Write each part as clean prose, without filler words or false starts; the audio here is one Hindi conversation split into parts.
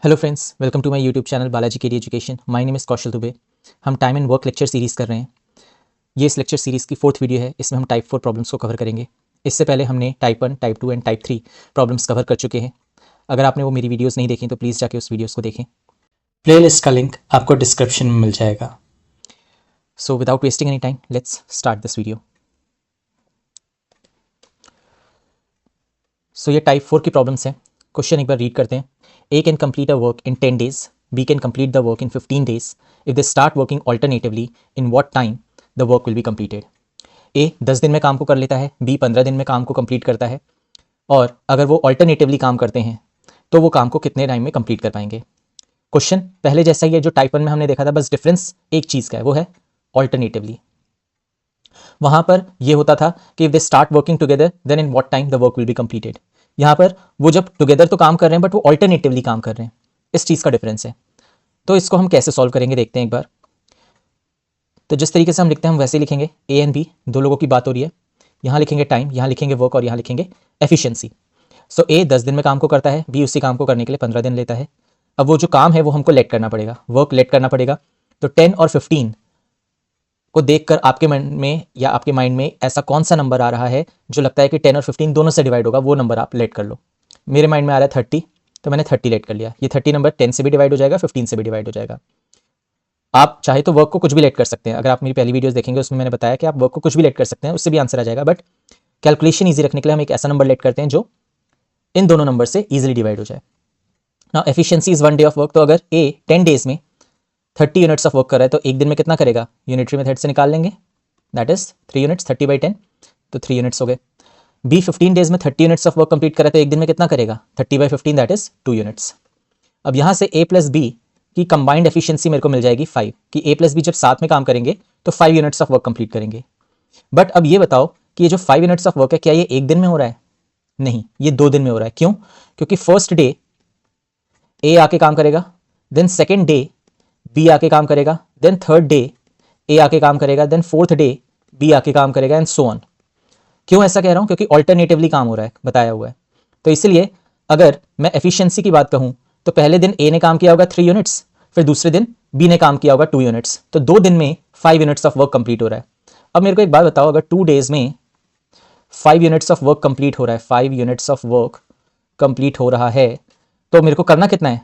Hello friends, welcome to my YouTube channel Balaji KD education. My name is Kaushal Dubey. हम time and work lecture series कर रहे हैं। ये इस लेक्चर सीरीज़ की 4th वीडियो है। इसमें हम टाइप 4 प्रॉब्लम्स को कवर करेंगे। इससे पहले हमने type 1, type 2 and type 3 problems cover कर चुके हैं। अगर आपने वो मेरी वीडियोज़ नहीं देखी तो प्लीज़ जाके उस वीडियोज़ को देखें। प्लेलिस्ट का लिंक आपको डिस्क्रिप्शन में मिल जाएगा। So without wasting any time let's start this video. So ये टाइप 4 की प्रॉब्लम्स हैं। क्वेश्चन एक बार रीड करते हैं। A can complete a work in 10 days. B can complete the work in 15 days. If they start working alternatively, in what time the work will be completed? A 10 दिन में काम को कर लेता है, B 15 दिन में काम को कंप्लीट करता है, और अगर वो ऑल्टरनेटिवली काम करते हैं तो वो काम को कितने टाइम में कंप्लीट कर पाएंगे। क्वेश्चन पहले जैसा ही है जो टाइप 1 में हमने देखा था, बस डिफरेंस एक चीज़ का है, वो है ऑल्टरनेटिवली। वहां पर यह होता था कि if they start working together then in what time the work will be completed. यहां पर वो जब टुगेदर तो काम कर रहे हैं बट वो ऑल्टरनेटिवली काम कर रहे हैं। इस चीज़ का डिफरेंस है। तो इसको हम कैसे सॉल्व करेंगे देखते हैं एक बार। तो जिस तरीके से हम लिखते हैं हम वैसे ही लिखेंगे। ए एंड बी दो लोगों की बात हो रही है। यहाँ लिखेंगे टाइम, यहाँ लिखेंगे वर्क और यहाँ लिखेंगे एफिशिएंसी। सो ए 10 दिन में काम को करता है, बी उसी काम को करने के लिए 15 दिन लेता है। अब वो जो काम है वो हमको लेट करना पड़ेगा, वर्क लेट करना पड़ेगा। तो 10 और 15 को देखकर आपके मन में या आपके माइंड में ऐसा कौन सा नंबर आ रहा है जो लगता है कि 10 और 15 दोनों से डिवाइड होगा, वो नंबर आप लेट कर लो। मेरे माइंड में आ रहा है 30, तो मैंने 30 लेट कर लिया। ये 30 नंबर 10 से भी डिवाइड हो जाएगा, 15 से भी डिवाइड हो जाएगा। आप चाहे तो वर्क को कुछ भी लेट कर सकते हैं। अगर आप मेरी पहली वीडियोस देखेंगे उसमें मैंने बताया कि आप वर्क को कुछ भी लेट कर सकते हैं, उससे भी आंसर आ जाएगा। बट कैलकुलेशन ईजी रखने के लिए हम एक ऐसा नंबर लेट करते हैं जो इन दोनों नंबर से ईजिली डिवाइड हो जाए। Now efficiency is 1 day of work. तो अगर ए 10 डेज में 30 यूनिट्स ऑफ वर्क कर रहा है तो एक दिन में कितना करेगा, यूनिटरी मेथड से निकाल लेंगे। दैट इज 3 यूनिट्स, 30/10, तो 3 यूनिट्स हो गए। बी 15 डेज में 30 यूनिट्स ऑफ वर्क कंप्लीट कर रहा है तो एक दिन में कितना करेगा, 30/15, दैट इज 2 यूनिट्स। अब यहाँ से ए प्लस बी की कंबाइंड एफिशिएंसी मेरे को मिल जाएगी 5, कि ए प्लस बी जब साथ में काम करेंगे तो 5 यूनिट्स ऑफ वर्क कंप्लीट करेंगे। बट अब ये बताओ कि ये जो 5 यूनिट्स ऑफ वर्क है क्या ये एक दिन में हो रहा है? नहीं, ये 2 दिन में हो रहा है। क्यों? क्योंकि फर्स्ट डे ए आके काम करेगा, देन सेकेंड डे बी आके काम करेगा, देन थर्ड डे ए आके काम करेगा, देन फोर्थ डे बी आके काम करेगा, एंड सो ऑन। क्यों ऐसा कह रहा हूं? क्योंकि ऑल्टरनेटिवली काम हो रहा है, बताया हुआ है। तो इसलिए अगर मैं एफिशिएंसी की बात कहूं तो पहले दिन ए ने काम किया होगा 3 यूनिट्स, फिर दूसरे दिन बी ने काम किया होगा 2 यूनिट्स, तो 2 दिन में 5 यूनिट्स ऑफ वर्क कंप्लीट हो रहा है। अब मेरे को एक बात बताओ, अगर 2 डेज में 5 यूनिट्स ऑफ वर्क कंप्लीट हो रहा है, 5 यूनिट्स ऑफ वर्क कंप्लीट हो रहा है, तो मेरे को करना कितना है,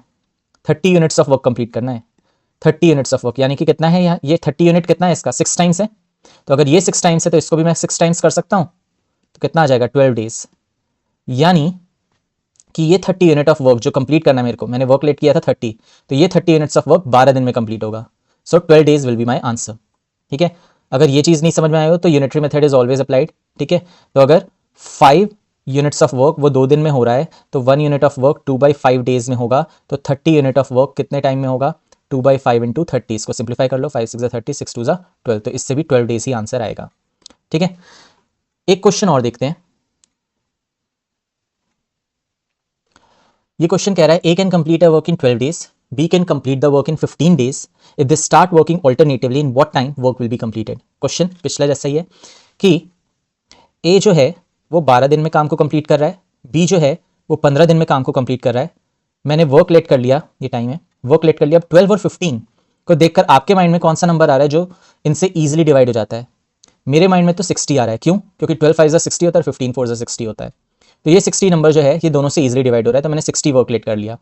30 यूनिट्स ऑफ वर्क कंप्लीट करना है। 30 यूनिट्स ऑफ वर्क यानी कि कितना है यहाँ, ये 30 यूनिट कितना है इसका, 6 टाइम्स है। तो अगर ये 6 टाइम्स है तो इसको भी मैं 6 टाइम्स कर सकता हूं, तो कितना आ जाएगा, 12 डेज। यानी कि ये 30 यूनिट ऑफ वर्क जो कंप्लीट करना है मेरे को, मैंने वर्क लेट किया था 30, तो ये 30 यूनिट्स ऑफ वर्क 12 दिन में कंप्लीट होगा। सो 12 days will be my answer. ठीक है, अगर ये चीज़ नहीं समझ में आए हो तो unitary method is always applied. ठीक है, तो अगर 5 यूनिट्स ऑफ वर्क वो 2 दिन में हो रहा है तो 1 यूनिट ऑफ वर्क 2/5 डेज में होगा, तो 30 यूनिट ऑफ वर्क कितने टाइम में होगा, 2/5 इंटू 30। इसको सिंप्लीफाई कर लो, 5 6 30, 6 2 12, तो इससे भी 12 डेज ही आंसर आएगा। ठीक है, एक क्वेश्चन और देखते हैं। ये क्वेश्चन कह रहा है A can complete a work in 12 days, B can complete the work in 15 days, if they start working alternatively in what time work will be completed. Question पिछला जैसा ही है कि ए जो है वो 12 दिन में काम को कंप्लीट कर रहा है, बी जो है वो 15 दिन में काम को कंप्लीट कर रहा है। मैंने वर्क लेट कर लिया, ये टाइम है, वर्क लेट कर लिया। अब 12 और 15 को देखकर आपके माइंड में कौन सा नंबर आ रहा है जो इनसे ईजिली डिवाइड हो जाता है? मेरे माइंड में तो 60 आ रहा है। क्यों? क्योंकि 12 5 60 होता है, 15 4 60 होता है। तो ये 60 नंबर जो है ये दोनों से इजीली डिवाइड हो रहा है, तो मैंने 60 वर्क लेट कर लिया।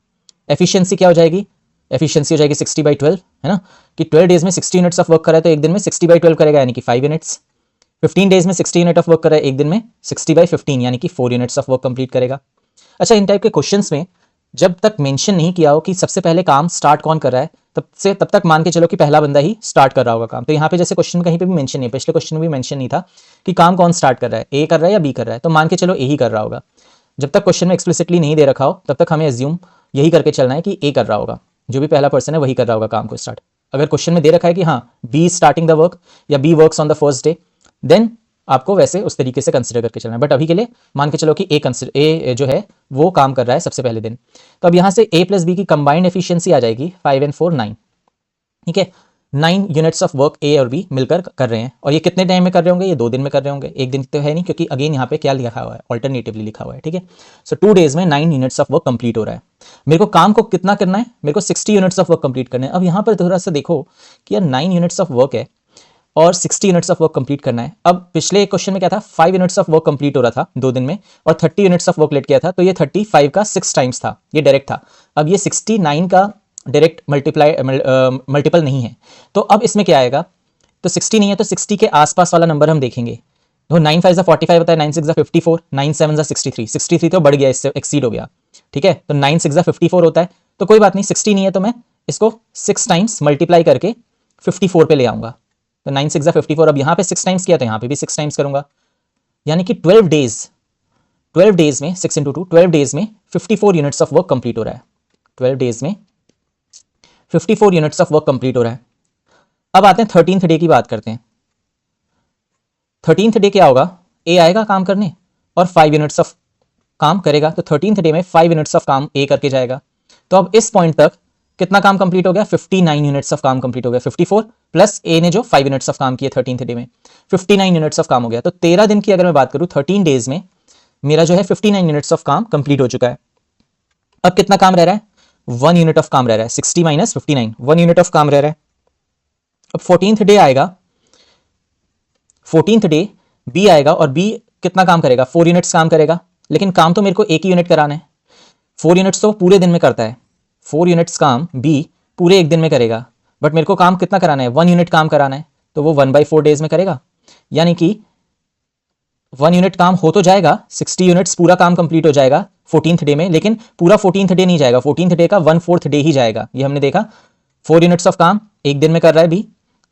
एफिशिएंसी क्या हो जाएगी, एफिशिएंसी हो जाएगी 60/12, है ना, कि 12 डेज में 60 यूनिट्स ऑफ वर्क कर रहा है तो एक दिन में 60/12 करेगा यानी कि 5 यूनिट्स। 15 डेज में 60 यूनिट ऑफ वर्क कर रहा है, एक दिन में 60/15 यानी कि 4 यूनिट्स ऑफ वर्क कंप्लीट करेगा। अच्छा, इन टाइप के क्वेश्चंस में जब तक मेंशन नहीं किया हो कि सबसे पहले काम स्टार्ट कौन कर रहा है, तब तक मान के चलो कि पहला बंदा ही स्टार्ट कर रहा होगा काम। तो यहाँ पे जैसे क्वेश्चन कहीं पे भी मेंशन नहीं है, पिछले क्वेश्चन में भी मेंशन नहीं था कि काम कौन स्टार्ट कर रहा है, ए कर रहा है या बी कर रहा है, तो मान के चलो ए ही कर रहा होगा। जब तक क्वेश्चन में एक्सप्लिसिटली नहीं दे रखा हो तब तक हमें एज्यूम यही करके चलना है कि ए कर रहा होगा, जो भी पहला पर्सन है वही कर रहा होगा काम को स्टार्ट। अगर क्वेश्चन में दे रखा है कि हाँ बी स्टार्टिंग द वर्क या be works on the first day, then आपको वैसे उस तरीके से कंसिडर करके चलना है। बट अभी के लिए मान के चलो कि ए जो है वो काम कर रहा है सबसे पहले दिन। तो अब यहाँ से ए प्लस बी की कंबाइंड एफिशिएंसी आ जाएगी 5 and 4 9। ठीक है, 9 यूनिट्स ऑफ वर्क ए और बी मिलकर कर रहे हैं, और ये कितने टाइम में कर रहे होंगे? ये 2 दिन में कर रहे होंगे, एक दिन तो है नहीं, क्योंकि अगेन यहाँ पे क्या लिखा हुआ है? ऑल्टरनेटिवली लिखा हुआ है, ठीक है। सो 2 डेज में 9 यूनिट्स ऑफ वर्क कंप्लीट हो रहा है। मेरे को काम को कितना करना है? मेरे को 60 यूनिट्स ऑफ वर्क कंप्लीट करना है। अब यहाँ पर थोड़ा सा देखो कि यार 9 यूनिट्स ऑफ वर्क है और 60 यूनिट्स ऑफ वर्क कंप्लीट करना है। अब पिछले क्वेश्चन में क्या था? 5 यूनिट्स ऑफ वर्क कंप्लीट हो रहा था 2 दिन में, और 30 यूनिट्स ऑफ वर्क लेट किया था, तो ये 35 का 6 टाइम्स था, ये डायरेक्ट था। अब ये 69 का डायरेक्ट मल्टीपल नहीं है, तो अब इसमें क्या आएगा? तो 60 नहीं है, तो 60 के आसपास वाला नंबर हम देखेंगे। तो 9 5 45 होता है, 9 6 54, 9 7 63, 63 तो बढ़ गया, इससे एक्सीड हो गया, ठीक है। तो 9 6 54 होता है, तो कोई बात नहीं, 60 नहीं है तो मैं इसको 6 टाइम्स मल्टीप्लाई करके 54 पे ले आऊंगा। तो 9 6 54, अब यहाँ पे 6 टाइम्स किया तो यहाँ पे भी 6 टाइम्स करूंगा, यानी कि 12 डेज में 6 इंटू 2, 12 डेज में 54 यूनिट्स ऑफ वर्क कंप्लीट हो रहा है। 12 डेज में 54 यूनिट्स ऑफ वर्क कंप्लीट हो रहा है। अब आते हैं 13th डे की बात करते हैं। 13th डे क्या होगा? ए आएगा काम करने और 5 यूनिट्स ऑफ काम करेगा, तो 13th डे में 5 यूनिट्स ऑफ काम ए करके जाएगा। तो अब इस पॉइंट तक कितना काम कंप्लीट हो गया? 59 यूनिट्स ऑफ काम कंप्लीट हो गया। 54 प्लस ए ने जो 5 यूनिट्स ऑफ काम किए 13th डे में, 59 यूनिट्स ऑफ काम हो गया। तो 13 दिन की अगर मैं बात करूं, 13 डेज में मेरा जो है 59 यूनिट्स ऑफ काम कंप्लीट हो चुका है। अब कितना काम रह रहा है? 1 यूनिट ऑफ काम रह रहा है। 60 माइनस 59, 1 यूनिट ऑफ काम रह रहा है। अब 14th डे आएगा, 14th डे बी आएगा, और बी कितना काम करेगा? 4 यूनिट्स काम करेगा, लेकिन काम तो मेरे को एक ही यूनिट कराना है। 4 यूनिट्स तो पूरे दिन में करता है, 4 यूनिट्स काम बी पूरे एक दिन में करेगा, बट मेरे को काम कितना कराना है? 1 यूनिट काम कराना है, तो वो 1/4 डेज में करेगा, यानी कि 1 यूनिट काम हो तो जाएगा, 60 यूनिट्स पूरा काम कंप्लीट हो जाएगा 14th डे में, लेकिन पूरा 14th डे नहीं जाएगा, 14th डे का 1/4 डे ही जाएगा। ये हमने देखा, 4 यूनिट्स ऑफ काम एक दिन में कर रहा है बी,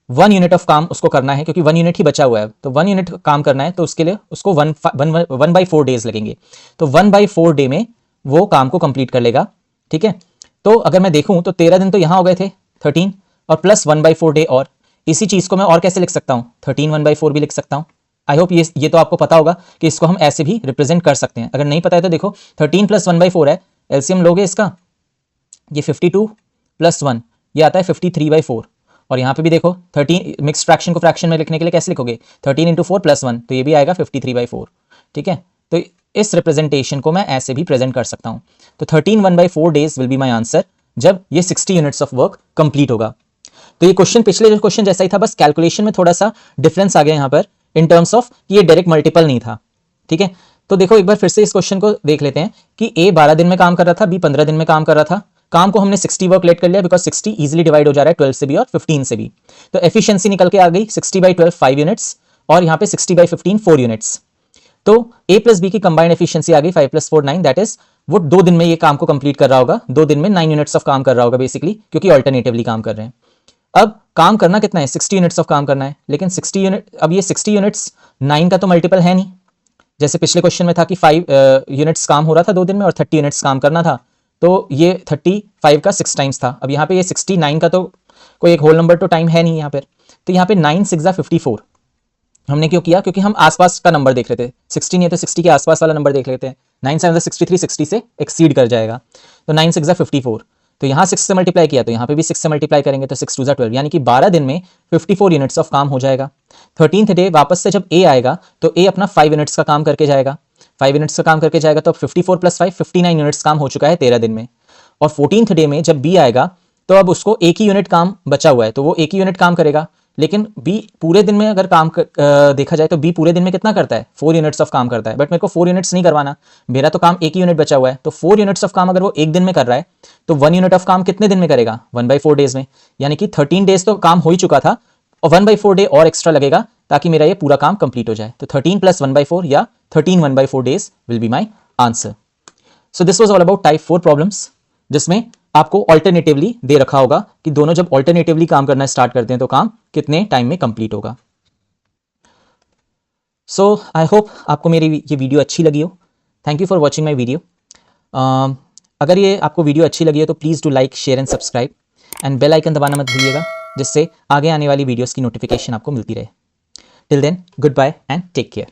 1 यूनिट ऑफ काम उसको करना है, क्योंकि 1 यूनिट ही बचा हुआ है, तो 1 यूनिट काम करना है, तो उसके लिए उसको 1/4 डेज लगेंगे, तो 1/4 डे में वो काम को कंप्लीट कर लेगा, ठीक है। तो अगर मैं देखूं तो 13 दिन तो यहां हो गए थे 13, और प्लस 1/4 डे, और इसी चीज को मैं और कैसे लिख सकता हूं? 13 1/4 भी लिख सकता हूं। आई होप ये तो आपको पता होगा कि इसको हम ऐसे भी रिप्रेजेंट कर सकते हैं। अगर नहीं पता है तो देखो, 13 प्लस 1/4 है, एलसीएम लोगे इसका, ये 52 प्लस 1, ये आता है 53/4, और यहाँ पे भी देखो 13 मिक्स फ्रैक्शन को फ्रैक्शन में लिखने के लिए कैसे लिखोगे? 13 इंटू 4 प्लस 1, तो ये भी आएगा 53/4, ठीक है। तो इस रिप्रेजेंटेशन को मैं ऐसे भी प्रेजेंट कर सकता हूँ। तो 13 1/4 days will be my answer, जब ये 60 यूनिट्स ऑफ वर्क कंप्लीट होगा। तो ये क्वेश्चन पिछले जो क्वेश्चन जैसा ही था, बस कैलकुलेशन में थोड़ा सा डिफरेंस आ गया यहाँ पर, इन टर्म्स ऑफ कि ये डायरेक्ट मल्टीपल नहीं था, ठीक है। तो देखो एक बार फिर से इस क्वेश्चन को देख लेते हैं कि ए 12 दिन में काम कर रहा था, बी 15 दिन में काम कर रहा था। काम को हमने 60 वर्क लेट कर लिया, बिकॉज 60 इजीली डिवाइड हो जा रहा है 12 से भी और 15 से भी, तो एफिशिएंसी निकल के आ गई 60/12 5 यूनिट्स, और यहाँ पे 60/15 4 यूनिट्स। तो ए प्लस बी की कंबाइंड एफिशिएंसी आ गई 5 + 4 9, दैट इज वो 2 दिन में ये काम को कंप्लीट कर रहा होगा, 2 दिन में 9 यूनिट्स ऑफ काम कर रहा होगा बेसिकली, क्योंकि ऑल्टरनेटिवली काम कर रहे हैं। अब काम करना कितना है? 60 यूनिट्स ऑफ काम करना है, लेकिन 60 यूनिट, अब ये 60 यूनिट्स 9 का तो मल्टीपल है नहीं, जैसे पिछले क्वेश्चन में था कि 5 यूनिट्स काम हो रहा था 2 दिन में और 30 यूनिट्स काम करना था, तो ये 35 का 6 टाइम्स था। अब यहाँ पे ये 69 का तो कोई एक होल नंबर तो टाइम है नहीं यहाँ पर, तो यहाँ पे 9 6 54 हमने क्यों किया? क्योंकि हम आसपास का नंबर देख रहे थे, 60 नहीं है तो 60 के आसपास वाला नंबर देख लेते हैं। 9 7 63, 60 से एक्सीड कर जाएगा, तो 9 6 54, तो यहाँ 6 से मल्टीप्लाई किया तो यहाँ पे भी 6 से मल्टीप्लाई करेंगे, तो 6 2 12, यानी कि 12 दिन में 54 यूनिट्स ऑफ काम हो जाएगा। 13th डे वापस से जब ए आएगा तो ए अपना 5 यूनिट्स का काम करके जाएगा, 5 यूनिट्स का काम करके जाएगा, तो अब 54 + 5 59 यूनिट्स काम हो चुका है 13 दिन में। और 14th डे में जब बी आएगा तो अब उसको एक ही यूनिट काम बचा हुआ है, तो वो एक ही यूनिट काम करेगा, लेकिन बी पूरे दिन में अगर काम देखा जाए तो बी पूरे दिन में कितना करता है? 4 यूनिट्स ऑफ काम करता है, बट मेरे को 4 यूनिट्स नहीं करवाना, मेरा तो काम एक ही यूनिट बचा हुआ है, तो 4 यूनिट्स ऑफ काम अगर वो एक दिन में कर रहा है तो 1 यूनिट ऑफ काम कितने दिन में करेगा? 1/4 डेज में, यानी कि 13 डेज तो काम हो ही चुका था, और 1/4 डे और एक्स्ट्रा लगेगा ताकि मेरा ये पूरा काम कंप्लीट हो जाए। तो 13 + 1/4 या 13 1/4 days will be my answer. So this was all about type 4 problems, जिसमें आपको ऑल्टरनेटिवली दे रखा होगा कि दोनों जब ऑल्टरनेटिवली काम करना स्टार्ट करते हैं तो काम कितने टाइम में कंप्लीट होगा। सो आई होप आपको मेरी ये वीडियो अच्छी लगी हो। Thank you for watching my video. अगर ये आपको वीडियो अच्छी लगी हो तो please do like, share and subscribe, and bell icon दबाना मत भूलिएगा, जिससे आगे आने वाली वीडियोस की नोटिफिकेशन आपको मिलती रहे। Till then, goodbye and take care.